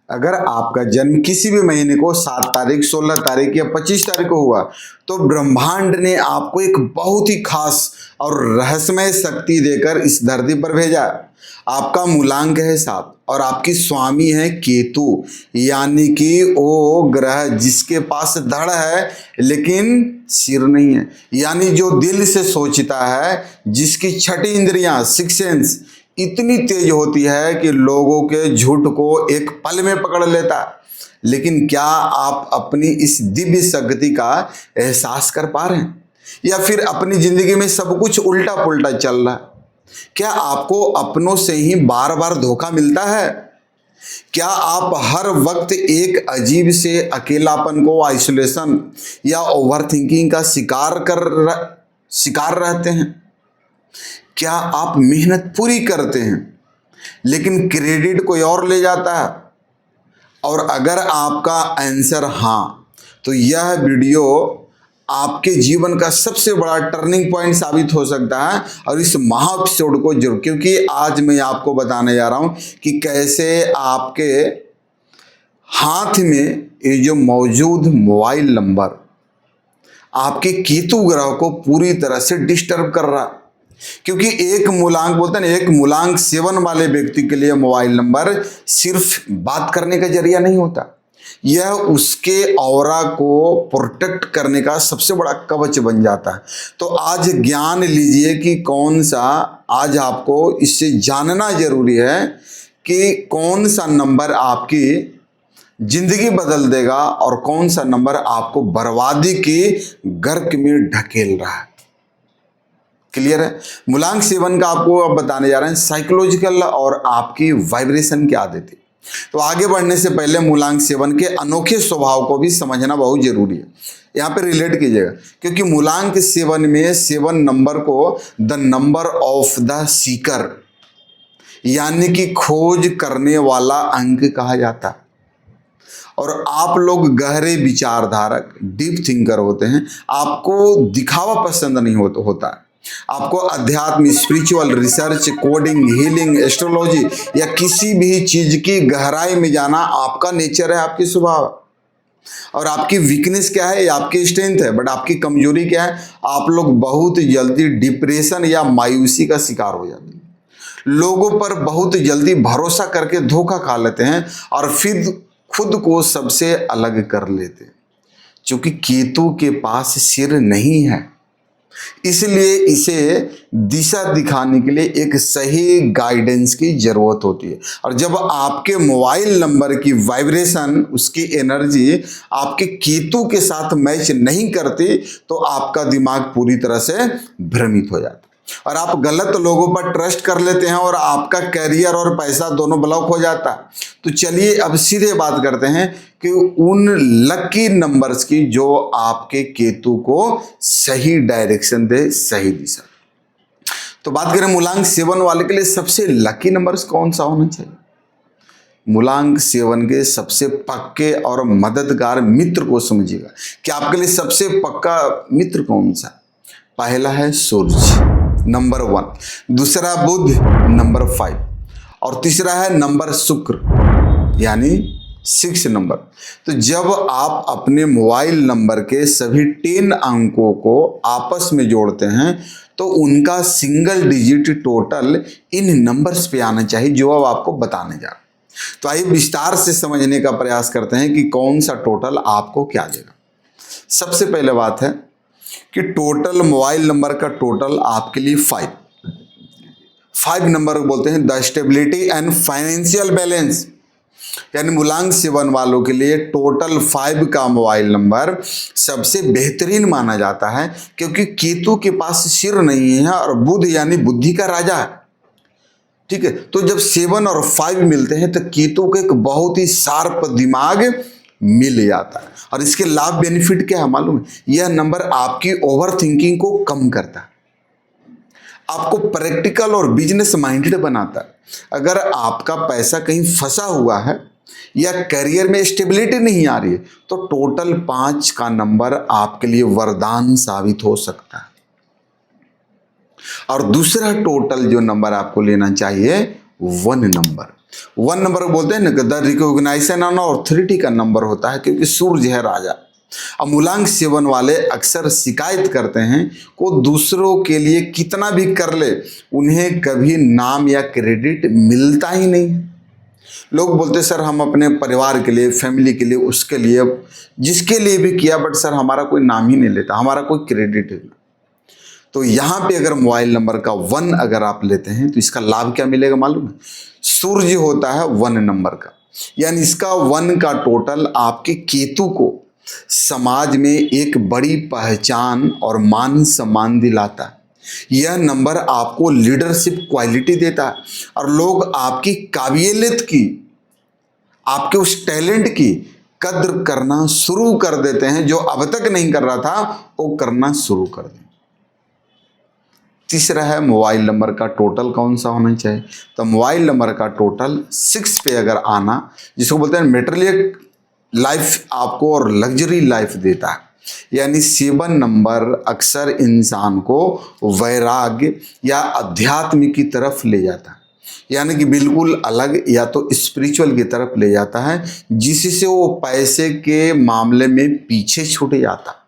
अगर आपका जन्म किसी भी महीने को 7 तारीख, 16 तारीख या 25 तारीख को हुआ तो ब्रह्मांड ने आपको एक बहुत ही खास और रहस्यमय शक्ति देकर इस धरती पर भेजा। आपका मूलांक है 7 और आपकी स्वामी है केतु, यानी कि वो ग्रह जिसके पास धड़ है लेकिन सिर नहीं है, यानी जो दिल से सोचता है, जिसकी छठी इंद्रियां, सिक्स सेंस इतनी तेज होती है कि लोगों के झूठ को एक पल में पकड़ लेता है। लेकिन क्या आप अपनी इस दिव्य शक्ति का एहसास कर पा रहे हैं, या फिर अपनी जिंदगी में सब कुछ उल्टा पुल्टा चल रहा है? क्या आपको अपनों से ही बार बार धोखा मिलता है? क्या आप हर वक्त एक अजीब से अकेलापन को, आइसोलेशन या ओवरथिंकिंग का शिकार रहते हैं? क्या आप मेहनत पूरी करते हैं लेकिन क्रेडिट कोई और ले जाता है? और अगर आपका आंसर हाँ, तो यह वीडियो आपके जीवन का सबसे बड़ा टर्निंग पॉइंट साबित हो सकता है। और इस महा एपिसोड को जरूर, क्योंकि आज मैं आपको बताने जा रहा हूं कि कैसे आपके हाथ में ये जो मौजूद मोबाइल नंबर आपके केतु ग्रह को पूरी तरह से डिस्टर्ब कर रहा। क्योंकि एक मूलांक, बोलते हैं एक मूलांक 7 वाले व्यक्ति के लिए मोबाइल नंबर सिर्फ बात करने का जरिया नहीं होता, यह उसके ऑरा को प्रोटेक्ट करने का सबसे बड़ा कवच बन जाता है। तो आज ज्ञान लीजिए कि कौन सा, आज आपको इससे जानना जरूरी है कि कौन सा नंबर आपकी जिंदगी बदल देगा और कौन सा नंबर आपको बर्बादी की गर्क में ढकेल रहा है। क्लियर है? मूलांक 7 का आपको अब बताने जा रहे हैं साइकोलॉजिकल और आपकी वाइब्रेशन क्या देती। तो आगे बढ़ने से पहले मूलांक 7 के अनोखे स्वभाव को भी समझना बहुत जरूरी है। यहाँ पे रिलेट कीजिएगा, क्योंकि मूलांक 7 में 7 नंबर को the number of the seeker, यानी कि खोज करने वाला अंक कहा जाता है। और आप लोग गहरे विचारधारक, डीप थिंकर होते हैं। आपको दिखावा पसंद नहीं होता है। आपको अध्यात्म, spiritual, research, coding, healing, astrology या किसी भी चीज की गहराई में जाना आपका नेचर है, आपकी स्वभाव। और आपकी वीकनेस क्या है, आपकी स्ट्रेंथ है। बट आपकी कमजोरी क्या है? आप लोग बहुत जल्दी डिप्रेशन या मायूसी का शिकार हो जाते हैं। लोगों पर बहुत जल्दी भरोसा करके धोखा खा लेते हैं और फिर खुद को सबसे अलग कर लेते हैं। क्योंकि केतु के पास सिर नहीं है, इसलिए इसे दिशा दिखाने के लिए एक सही गाइडेंस की जरूरत होती है। और जब आपके मोबाइल नंबर की वाइब्रेशन, उसकी एनर्जी आपके केतु के साथ मैच नहीं करती तो आपका दिमाग पूरी तरह से भ्रमित हो जाता है और आप गलत लोगों पर ट्रस्ट कर लेते हैं और आपका कैरियर और पैसा दोनों ब्लॉक हो जाता है। तो चलिए अब सीधे बात करते हैं कि उन लकी नंबर्स की जो आपके केतु को सही डायरेक्शन दे, सही दिशा। तो बात करें मूलांक 7 वाले के लिए सबसे लकी नंबर्स कौन सा होना चाहिए। मूलांक 7 के सबसे पक्के और मददगार मित्र को समझिएगा कि आपके लिए सबसे पक्का मित्र कौन सा। पहला है सूर्य, नंबर 1, दूसरा बुध, नंबर 5, और तीसरा है नंबर शुक्र, यानी 6 नंबर। तो जब आप अपने मोबाइल नंबर के सभी 10 अंकों को आपस में जोड़ते हैं तो उनका सिंगल डिजिट टोटल इन नंबर्स पे आना चाहिए जो अब आपको बताने जा रहा हूं। तो आइए विस्तार से समझने का प्रयास करते हैं कि कौन सा टोटल आपको क्या देगा। सबसे पहले बात है कि टोटल मोबाइल नंबर का टोटल आपके लिए 5 नंबर बोलते हैं the stability and financial balance, यानी मूलांक 7 वालों के लिए टोटल 5 का मोबाइल नंबर सबसे बेहतरीन माना जाता है, क्योंकि केतु के पास सिर नहीं है और बुध यानी बुद्धि का राजा है। ठीक है, तो जब 7 और 5 मिलते हैं तो केतु को एक बहुत ही शार्प दिमाग मिल जाता है। और इसके लाभ बेनिफिट क्या है मालूम है? यह नंबर आपकी ओवर थिंकिंग को कम करता है, आपको प्रैक्टिकल और बिजनेस माइंडेड बनाता है। अगर आपका पैसा कहीं फंसा हुआ है या करियर में स्टेबिलिटी नहीं आ रही है तो टोटल 5 का नंबर आपके लिए वरदान साबित हो सकता है। और दूसरा टोटल जो नंबर आपको लेना चाहिए 1 नंबर, वन नंबर बोलते हैं ना, द रिकॉग्नाइजेशन ऑन ऑथोरिटी का नंबर होता है, क्योंकि सूर्य है राजा। अब मूलांक सेवन वाले अक्सर शिकायत करते हैं को दूसरों के लिए कितना भी कर ले उन्हें कभी नाम या क्रेडिट मिलता ही नहीं। लोग बोलते सर हम अपने परिवार के लिए, फैमिली के लिए, उसके लिए, जिसके लिए भी किया, बट सर हमारा कोई नाम ही नहीं लेता, हमारा कोई क्रेडिट नहीं। तो यहाँ पे अगर मोबाइल नंबर का वन अगर आप लेते हैं तो इसका लाभ क्या मिलेगा मालूम है? सूर्य होता है वन नंबर का, यानी इसका वन का टोटल आपके केतु को समाज में एक बड़ी पहचान और मान सम्मान दिलाता है। यह नंबर आपको लीडरशिप क्वालिटी देता है और लोग आपकी काबिलियत की, आपके उस टैलेंट की कद्र करना शुरू कर देते हैं। जो अब तक नहीं कर रहा था वो करना शुरू कर दें। तीसरा है मोबाइल नंबर का टोटल कौन सा होना चाहिए? तो मोबाइल नंबर का टोटल 6 पे अगर आना, जिसको बोलते हैं मेटेरियल लाइफ आपको और लग्जरी लाइफ देता है, यानी 7 नंबर अक्सर इंसान को वैराग्य या अध्यात्म की तरफ ले जाता है, यानी कि बिल्कुल अलग या तो स्पिरिचुअल की तरफ ले जाता है, जिससे वो पैसे के मामले में पीछे छूट जाता है।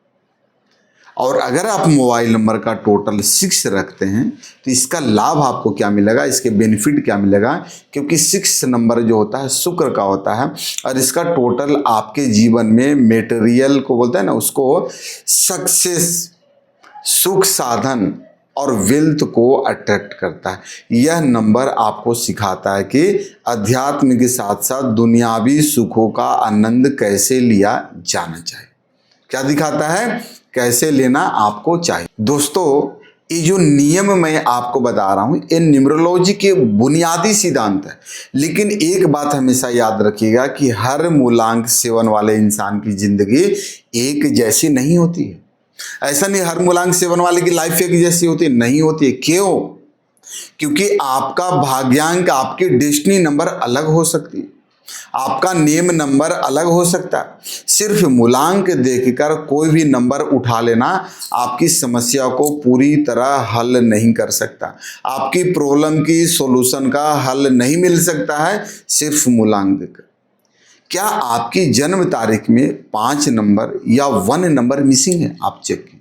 और अगर आप मोबाइल नंबर का टोटल 6 रखते हैं तो इसका लाभ आपको क्या मिलेगा, इसके बेनिफिट क्या मिलेगा? क्योंकि 6 नंबर जो होता है शुक्र का होता है और इसका टोटल आपके जीवन में मेटेरियल को बोलते हैं ना, उसको सक्सेस, सुख साधन और वेल्थ को अट्रैक्ट करता है। यह नंबर आपको सिखाता है कि अध्यात्म के साथ साथ दुनियावी सुखों का आनंद कैसे लिया जाना चाहिए। क्या दिखाता है? कैसे लेना आपको चाहिए। दोस्तों, ये जो नियम मैं आपको बता रहा हूं ये न्यूमरोलॉजी के बुनियादी सिद्धांत है, लेकिन एक बात हमेशा याद रखिएगा कि हर मूलांक 7 वाले इंसान की जिंदगी एक जैसी नहीं होती है। ऐसा नहीं हर मूलांक 7 वाले की लाइफ एक जैसी होती है, नहीं होती है। क्यों? क्योंकि आपका भाग्यांक, आपकी डेस्टिनी नंबर अलग हो सकती है, आपका नेम नंबर अलग हो सकता है। सिर्फ मूलांक देखकर कोई भी नंबर उठा लेना आपकी समस्या को पूरी तरह हल नहीं कर सकता। आपकी प्रॉब्लम की सॉल्यूशन का हल नहीं मिल सकता है सिर्फ मूलांक देखकर। क्या आपकी जन्म तारीख में 5 नंबर या 1 नंबर मिसिंग है? आप चेक कीजिए।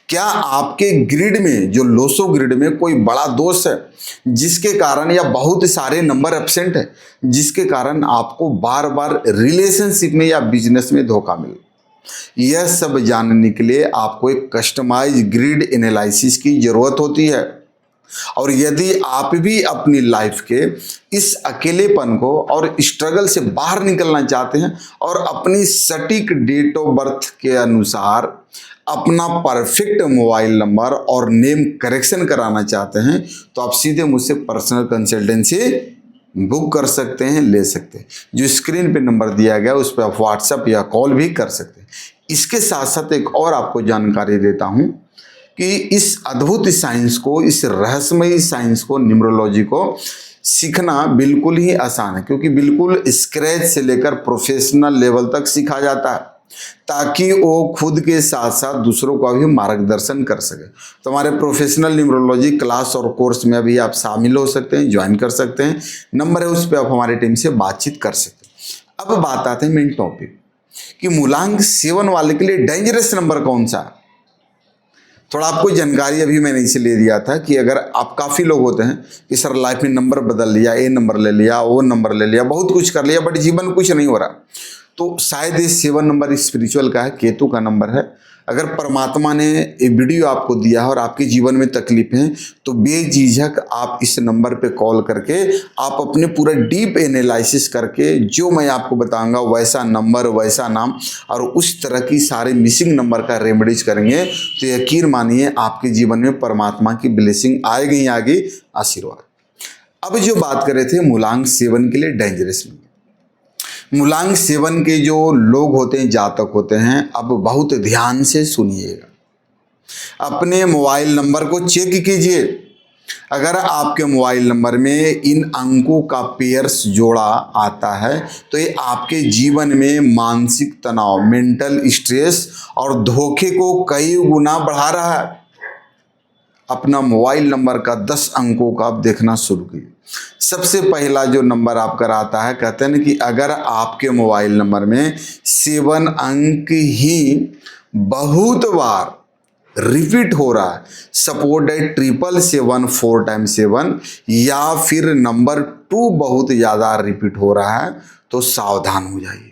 क्या आपके ग्रिड में, जो लोसो ग्रिड में, कोई बड़ा दोष है जिसके कारण, या बहुत सारे नंबर एब्सेंट है जिसके कारण आपको बार बार रिलेशनशिप में या बिजनेस में धोखा मिले? यह सब जानने के लिए आपको एक कस्टमाइज ग्रिड एनालिसिस की जरूरत होती है। और यदि आप भी अपनी लाइफ के इस अकेलेपन को और स्ट्रगल से बाहर निकलना चाहते हैं और अपनी सटीक डेट ऑफ बर्थ के अनुसार अपना परफेक्ट मोबाइल नंबर और नेम करेक्शन कराना चाहते हैं, तो आप सीधे मुझसे पर्सनल कंसल्टेंसी बुक कर सकते हैं, ले सकते हैं। जो स्क्रीन पे नंबर दिया गया उस पर आप व्हाट्सएप या कॉल भी कर सकते हैं। इसके साथ साथ एक और आपको जानकारी देता हूं कि इस अद्भुत साइंस को, इस रहस्यमयी साइंस को, न्यूमरोलॉजी को सीखना बिल्कुल ही आसान है, क्योंकि बिल्कुल स्क्रैच से लेकर प्रोफेशनल लेवल तक सीखा जाता है, ताकि वो खुद के साथ साथ दूसरों का भी मार्गदर्शन कर सके। तो हमारे प्रोफेशनल न्यूमरोलॉजी क्लास और कोर्स में अभी आप शामिल हो सकते हैं, ज्वाइन कर सकते हैं। नंबर है उस पर आप हमारी टीम से बातचीत कर सकते हैं। अब बात आते हैं मेन टॉपिक कि मूलांक 7 वाले के लिए डेंजरस नंबर कौन सा है। थोड़ा आपको जानकारी अभी मैंने इसलिए दिया था कि अगर आप, काफ़ी लोग होते हैं कि सर लाइफ में नंबर बदल लिया, ये नंबर ले लिया, वो नंबर ले लिया, बहुत कुछ कर लिया, बट जीवन कुछ नहीं हो रहा। तो शायद ये 7 नंबर स्पिरिचुअल का है, केतु का नंबर है। अगर परमात्मा ने ये वीडियो आपको दिया है और आपके जीवन में तकलीफ है, तो बेझिझक आप इस नंबर पे कॉल करके आप अपने पूरा डीप एनालिसिस करके जो मैं आपको बताऊंगा वैसा नंबर, वैसा नाम और उस तरह की सारे मिसिंग नंबर का रेमेडीज करेंगे, तो यकीन मानिए आपके जीवन में परमात्मा की ब्लेसिंग आएगी ही आएगी, आशीर्वाद। अब जो बात कर रहे थे मूलांक 7 के लिए डेंजरस नंबर, मूलांक 7 के जो लोग होते हैं, जातक होते हैं, अब बहुत ध्यान से सुनिएगा। अपने मोबाइल नंबर को चेक कीजिए। अगर आपके मोबाइल नंबर में इन अंकों का पेयर्स जोड़ा आता है तो ये आपके जीवन में मानसिक तनाव, मेंटल स्ट्रेस और धोखे को कई गुना बढ़ा रहा है। अपना मोबाइल नंबर का 10 अंकों का आप देखना शुरू कीजिए। सबसे पहला जो नंबर आपका आता है, कहते हैं ना कि अगर आपके मोबाइल नंबर में 7 अंक ही बहुत बार रिपीट हो रहा है, सपोज दैट 777 4 टाइम्स 7, या फिर नंबर 2 बहुत ज़्यादा रिपीट हो रहा है, तो सावधान हो जाइए।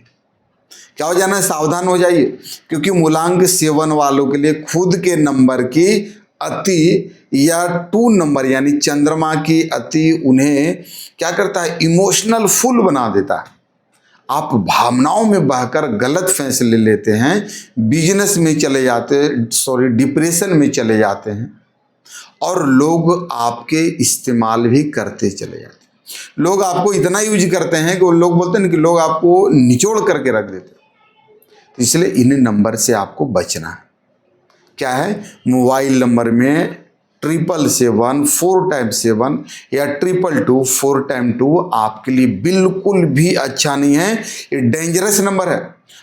क्या हो जाना है? सावधान हो जाइए, क्योंकि मूलांक 7 वालों के लिए खुद के नंबर की अति या 2 नंबर यानी चंद्रमा की अति उन्हें क्या करता है? इमोशनल फुल बना देता है। आप भावनाओं में बहकर गलत फैसले लेते हैं, बिजनेस में चले जाते, डिप्रेशन में चले जाते हैं, और लोग आपके इस्तेमाल भी करते चले जाते हैं। लोग आपको इतना यूज करते हैं कि वो लोग बोलते हैं कि लोग आपको निचोड़ करके रख देते हैं। तो इसलिए इन नंबर से आपको बचना है। क्या है? मोबाइल नंबर में 777 4 टाइम्स 7 या 222 4 टाइम 2 आपके लिए बिल्कुल भी अच्छा नहीं है, ये डेंजरस नंबर है।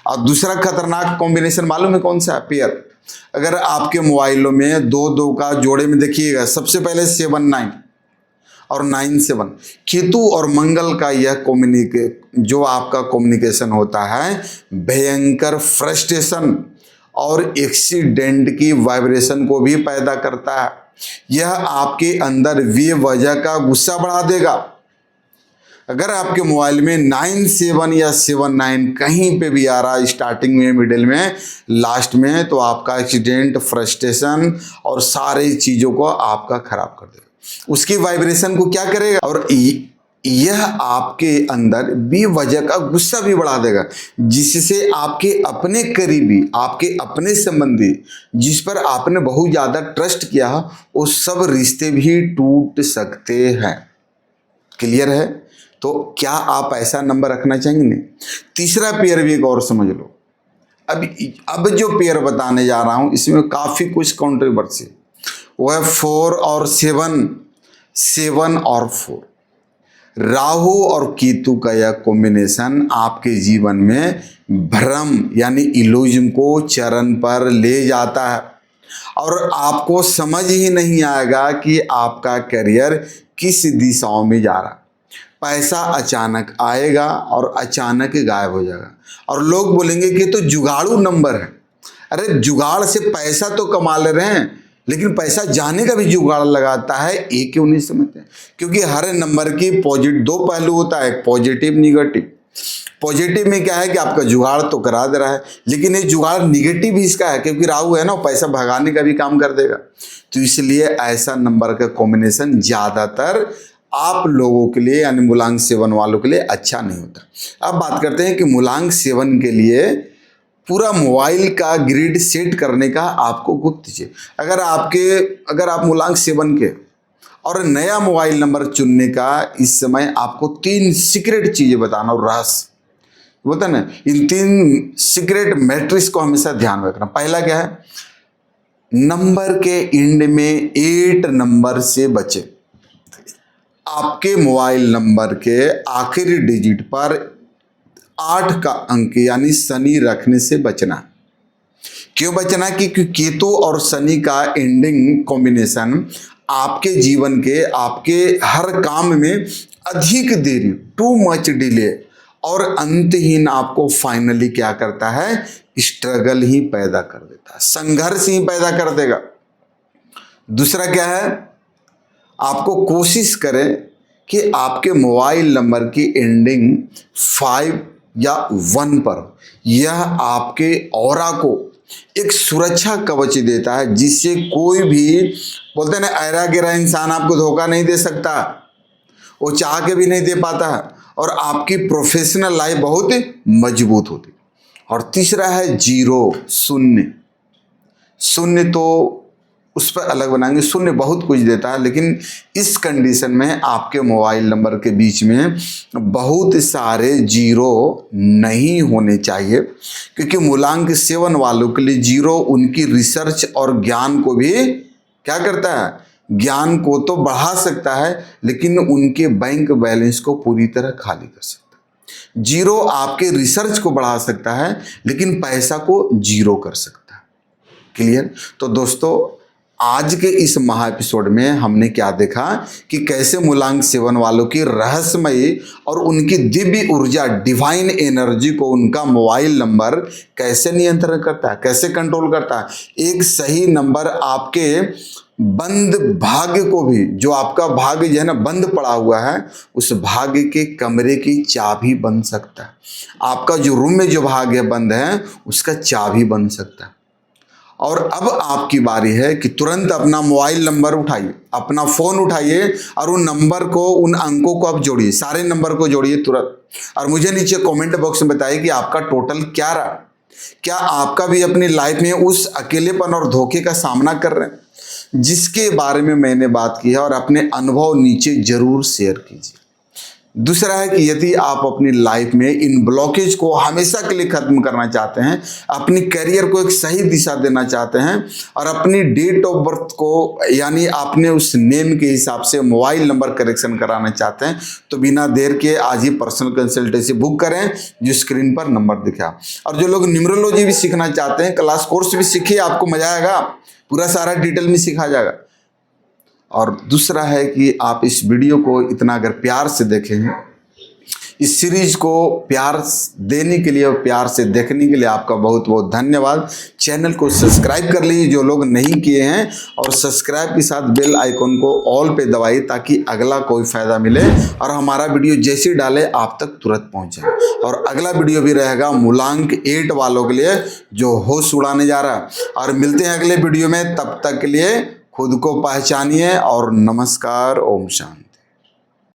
और दूसरा खतरनाक कॉम्बिनेशन मालूम है कौन सा है? पेयर। अगर आपके मोबाइलों में 2 का जोड़े में देखिएगा, सबसे पहले 7 9 और 9 7, केतु और मंगल का यह जो आपका कम्युनिकेशन होता है, भयंकर फ्रस्ट्रेशन और एक्सीडेंट की वाइब्रेशन को भी पैदा करता है। यह आपके अंदर बेवजह का गुस्सा बढ़ा देगा। अगर आपके मोबाइल में 9 7 या 7 9 कहीं पे भी आ रहा है, स्टार्टिंग में, मिडिल में, लास्ट में, तो आपका एक्सीडेंट, फ्रस्ट्रेशन और सारी चीज़ों को आपका खराब कर देगा। उसकी वाइब्रेशन को क्या करेगा? और यह आपके अंदर बेवजह का गुस्सा भी बढ़ा देगा, जिससे आपके अपने करीबी, आपके अपने संबंधी, जिस पर आपने बहुत ज़्यादा ट्रस्ट किया, वो सब रिश्ते भी टूट सकते हैं। क्लियर है? तो क्या आप ऐसा नंबर रखना चाहेंगे? तीसरा पेयर भी एक और समझ लो। अब जो पेयर बताने जा रहा हूं, इसमें काफ़ी कुछ कंट्रोवर्सी, वो है 4 और 7, 7 और 4। राहु और केतु का यह कॉम्बिनेशन आपके जीवन में भ्रम यानी इल्यूजन को चरण पर ले जाता है, और आपको समझ ही नहीं आएगा कि आपका करियर किस दिशाओं में जा रहा है। पैसा अचानक आएगा और अचानक गायब हो जाएगा, और लोग बोलेंगे कि तो जुगाड़ू नंबर है। अरे जुगाड़ से पैसा तो कमा ले रहे हैं, लेकिन पैसा जाने का भी जुगाड़ लगाता है, एक क्यों नहीं समझते? क्योंकि हर नंबर की दो पहलू होता है, पॉजिटिव निगेटिव। पॉजिटिव में क्या है कि आपका जुगाड़ तो करा दे रहा है, लेकिन ये जुगाड़ निगेटिव भी इसका है, क्योंकि राहु है ना, पैसा भगाने का भी काम कर देगा। तो इसलिए ऐसा नंबर का कॉम्बिनेशन ज़्यादातर आप लोगों के लिए यानी मूलांक 7 वालों के लिए अच्छा नहीं होता। अब बात करते हैं कि मूलांक 7 के लिए पूरा मोबाइल का ग्रिड सेट करने का आपको गुप्त चीज, अगर आप मूलांक 7 के और नया मोबाइल नंबर चुनने का, इस समय आपको 3 सीक्रेट चीजें बताना और रहस्य बोलता ना, इन 3 सीक्रेट मैट्रिक्स को हमेशा ध्यान रखना। पहला क्या है? नंबर के एंड में 8 नंबर से बचे। आपके मोबाइल नंबर के आखिरी डिजिट पर 8 का अंक यानी शनि रखने से बचना। क्यों बचना? क्योंकि केतु और शनि का एंडिंग कॉम्बिनेशन आपके जीवन के, आपके हर काम में अधिक देरी, टू मच डिले और अंतहीन आपको फाइनली क्या करता है? स्ट्रगल ही पैदा कर देता है, संघर्ष ही पैदा कर देगा। दूसरा क्या है? आपको कोशिश करें कि आपके मोबाइल नंबर की एंडिंग 5 या 1 पर, यह आपके ऑरा को एक सुरक्षा कवच देता है, जिससे कोई भी बोलते हैं ना, ऐरा गिरा इंसान आपको धोखा नहीं दे सकता, वो चाह के भी नहीं दे पाता है, और आपकी प्रोफेशनल लाइफ बहुत मजबूत होती। और तीसरा है 0, शून्य। शून्य तो उस पर अलग बनाएंगे, शून्य बहुत कुछ देता है, लेकिन इस कंडीशन में आपके मोबाइल नंबर के बीच में बहुत सारे 0 नहीं होने चाहिए, क्योंकि मूलांक 7 वालों के लिए 0 उनकी रिसर्च और ज्ञान को भी क्या करता है? ज्ञान को तो बढ़ा सकता है, लेकिन उनके बैंक बैलेंस को पूरी तरह खाली कर सकता है। 0 आपके रिसर्च को बढ़ा सकता है, लेकिन पैसा को 0 कर सकता है। क्लियर? तो दोस्तों, आज के इस महा एपिसोड में हमने क्या देखा कि कैसे मूलांक सेवन वालों की रहस्यमयी और उनकी दिव्य ऊर्जा, डिवाइन एनर्जी को उनका मोबाइल नंबर कैसे नियंत्रण करता है, कैसे कंट्रोल करता है। एक सही नंबर आपके बंद भाग्य को भी, जो आपका भाग्य जो है ना बंद पड़ा हुआ है, उस भाग्य के कमरे की चाबी बन सकता है। आपका जो रूम में जो भाग्य बंद है उसका चाबी बन सकता है। और अब आपकी बारी है कि तुरंत अपना मोबाइल नंबर उठाइए, अपना फ़ोन उठाइए और उन नंबर को, उन अंकों को आप जोड़िए, सारे नंबर को जोड़िए तुरंत। और मुझे नीचे कमेंट बॉक्स में बताइए कि आपका टोटल क्या रहा। क्या आपका भी अपनी लाइफ में उस अकेलेपन और धोखे का सामना कर रहे हैं जिसके बारे में मैंने बात की है, और अपने अनुभव नीचे जरूर शेयर कीजिए। दूसरा है कि यदि आप अपनी लाइफ में इन ब्लॉकेज को हमेशा के लिए खत्म करना चाहते हैं, अपनी करियर को एक सही दिशा देना चाहते हैं, और अपनी डेट ऑफ बर्थ को यानी आपने उस नेम के हिसाब से मोबाइल नंबर करेक्शन कराना चाहते हैं, तो बिना देर के आज ही पर्सनल कंसल्टेंसी बुक करें जो स्क्रीन पर नंबर दिखा। और जो लोग न्यूमरोलॉजी भी सीखना चाहते हैं, क्लास कोर्स भी सीखिए, आपको मजा आएगा, पूरा सारा डिटेल में सिखा जाएगा। और दूसरा है कि आप इस वीडियो को इतना अगर प्यार से देखें, इस सीरीज को प्यार देने के लिए और प्यार से देखने के लिए आपका बहुत बहुत धन्यवाद। चैनल को सब्सक्राइब कर लीजिए जो लोग नहीं किए हैं, और सब्सक्राइब के साथ बेल आइकन को ऑल पे दबाइए ताकि अगला कोई फ़ायदा मिले और हमारा वीडियो जैसे डाले आप तक तुरंत पहुंचे। और अगला वीडियो भी रहेगा मूलांक 8 वालों के लिए जो होश उड़ाने जा रहा है। और मिलते हैं अगले वीडियो में, तब तक के लिए खुद को पहचानिए और नमस्कार, ओम शांति।